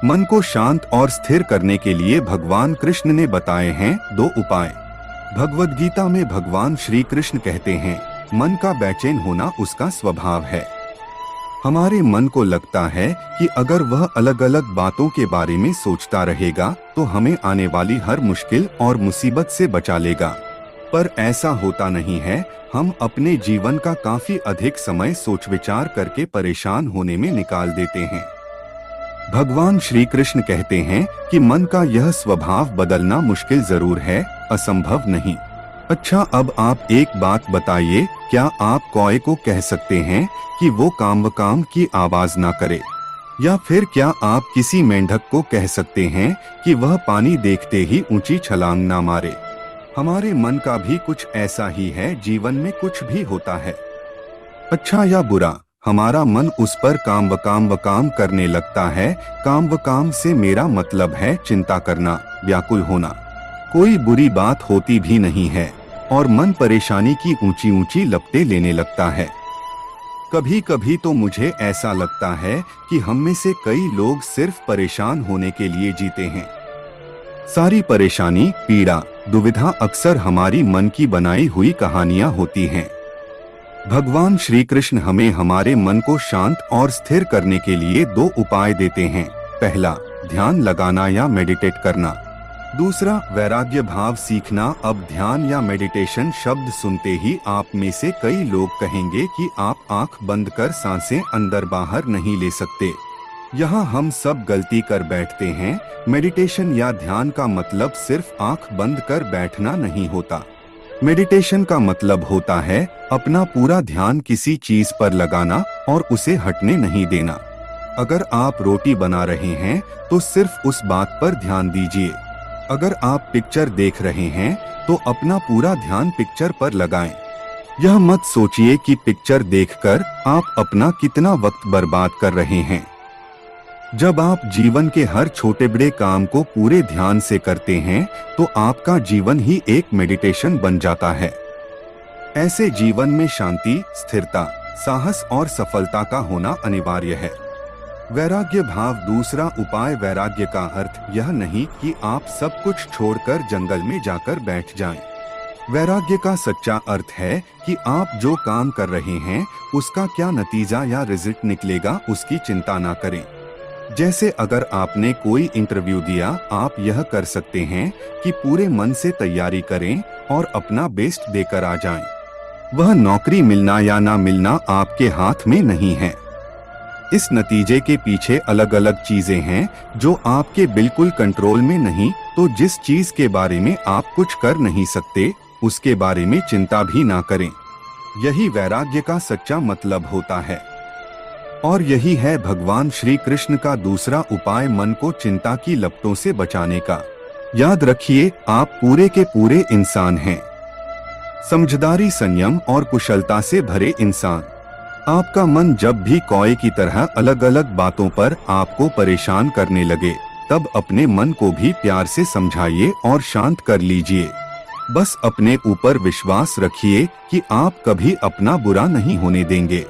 मन को शांत और स्थिर करने के लिए भगवान कृष्ण ने बताए हैं 2 उपाय। भगवद गीता में भगवान श्री कृष्ण कहते हैं, मन का बेचैन होना उसका स्वभाव है। हमारे मन को लगता है कि अगर वह अलग अलग बातों के बारे में सोचता रहेगा तो हमें आने वाली हर मुश्किल और मुसीबत से बचा लेगा, पर ऐसा होता नहीं है। हम अपने जीवन का काफी अधिक समय सोच विचार करके परेशान होने में निकाल देते हैं। भगवान श्री कृष्ण कहते हैं कि मन का यह स्वभाव बदलना मुश्किल जरूर है, असंभव नहीं। अच्छा, अब आप एक बात बताइए, क्या आप कौए को कह सकते हैं कि वो काम की आवाज ना करे? या फिर क्या आप किसी मेंढक को कह सकते हैं कि वह पानी देखते ही ऊंची छलांग ना मारे? हमारे मन का भी कुछ ऐसा ही है। जीवन में कुछ भी होता है, अच्छा या बुरा, हमारा मन उस पर काम करने लगता है। काम से मेरा मतलब है चिंता करना, व्याकुल होना। कोई बुरी बात होती भी नहीं है और मन परेशानी की ऊंची ऊंची लपटें लेने लगता है। कभी कभी तो मुझे ऐसा लगता है कि हम में से कई लोग सिर्फ परेशान होने के लिए जीते हैं। सारी परेशानी, पीड़ा, दुविधा अक्सर हमारी मन की बनाई हुई कहानियां होती हैं। भगवान श्री कृष्ण हमें हमारे मन को शांत और स्थिर करने के लिए 2 उपाय देते हैं। पहला, ध्यान लगाना या मेडिटेट करना। दूसरा, वैराग्य भाव सीखना। अब ध्यान या मेडिटेशन शब्द सुनते ही आप में से कई लोग कहेंगे कि आप आंख बंद कर सांसें अंदर बाहर नहीं ले सकते। यहाँ हम सब गलती कर बैठते हैं। मेडिटेशन या ध्यान का मतलब सिर्फ आंख बंद कर बैठना नहीं होता। मेडिटेशन का मतलब होता है अपना पूरा ध्यान किसी चीज पर लगाना और उसे हटने नहीं देना। अगर आप रोटी बना रहे हैं तो सिर्फ उस बात पर ध्यान दीजिए। अगर आप पिक्चर देख रहे हैं तो अपना पूरा ध्यान पिक्चर पर लगाएं। यह मत सोचिए कि पिक्चर देखकर आप अपना कितना वक्त बर्बाद कर रहे हैं। जब आप जीवन के हर छोटे बड़े काम को पूरे ध्यान से करते हैं तो आपका जीवन ही एक मेडिटेशन बन जाता है। ऐसे जीवन में शांति, स्थिरता, साहस और सफलता का होना अनिवार्य है। वैराग्य भाव। दूसरा उपाय, वैराग्य का अर्थ यह नहीं कि आप सब कुछ छोड़कर जंगल में जाकर बैठ जाएं। वैराग्य का सच्चा अर्थ है कि आप जो काम कर रहे हैं उसका क्या नतीजा या रिजल्ट निकलेगा उसकी चिंता ना करें। जैसे अगर आपने कोई इंटरव्यू दिया, आप यह कर सकते हैं कि पूरे मन से तैयारी करें और अपना बेस्ट देकर आ जाएं। वह नौकरी मिलना या ना मिलना आपके हाथ में नहीं है। इस नतीजे के पीछे अलग अलग चीजें हैं जो आपके बिल्कुल कंट्रोल में नहीं। तो जिस चीज के बारे में आप कुछ कर नहीं सकते उसके बारे में चिंता भी ना करें। यही वैराग्य का सच्चा मतलब होता है। और यही है भगवान श्री कृष्ण का दूसरा उपाय, मन को चिंता की लपटों से बचाने का। याद रखिए, आप पूरे के पूरे इंसान हैं। समझदारी, संयम और कुशलता से भरे इंसान। आपका मन जब भी कौए की तरह अलग अलग बातों पर आपको परेशान करने लगे, तब अपने मन को भी प्यार से समझाइए और शांत कर लीजिए। बस अपने ऊपर विश्वास रखिए कि आप कभी अपना बुरा नहीं होने देंगे।